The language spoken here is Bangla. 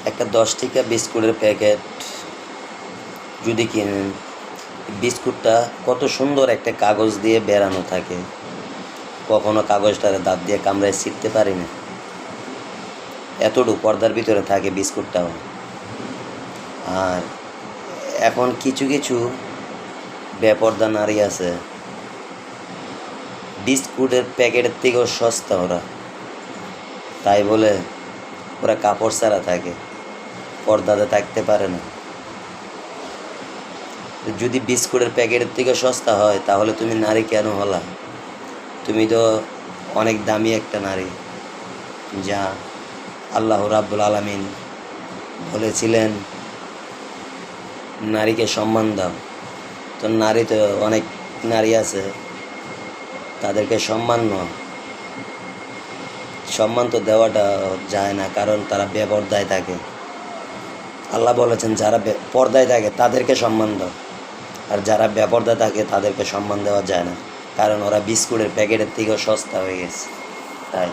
একটা 10 টাকা বিস্কুটের প্যাকেট যদি কিনেন, বিস্কুটটা কত সুন্দর একটা কাগজ দিয়ে বেরানো থাকে, কখনো কাগজটারে দাঁত দিয়ে কামড়ায় ছিঁড়তে পারি না, এতটুকু পর্দার ভিতরে থাকে বিস্কুটটাও। আর এখন কিছু কিছু বেপর্দা নারী আছে, বিস্কুটের প্যাকেটের থেকেও সস্তা ওরা, তাই বলে ওরা কাপড় ছাড়া থাকে, পর্দাতে থাকতে পারে না। যদি বিস্কুটের প্যাকেটের থেকে সস্তা হয় তাহলে তুমি নারী কেন হলা? তুমি তো অনেক দামি একটা নারী, যা আল্লাহ রাব্বুল আলামিন বলেছিলেন নারীকে সম্মান দাও। তো নারী তো অনেক নারী আছে, তাদেরকে সম্মান তো দেওয়াটা যায় না, কারণ তারা বেপর্দায় থাকে। আল্লাহ বলেছেন যারা পর্দায় থাকে তাদেরকে সম্মান দাও, আর যারা বেপর্দায় থাকে তাদেরকে সম্মান দেওয়া যায় না, কারণ ওরা বিস্কুটের প্যাকেটের থেকেও সস্তা হয়ে গেছে। তাই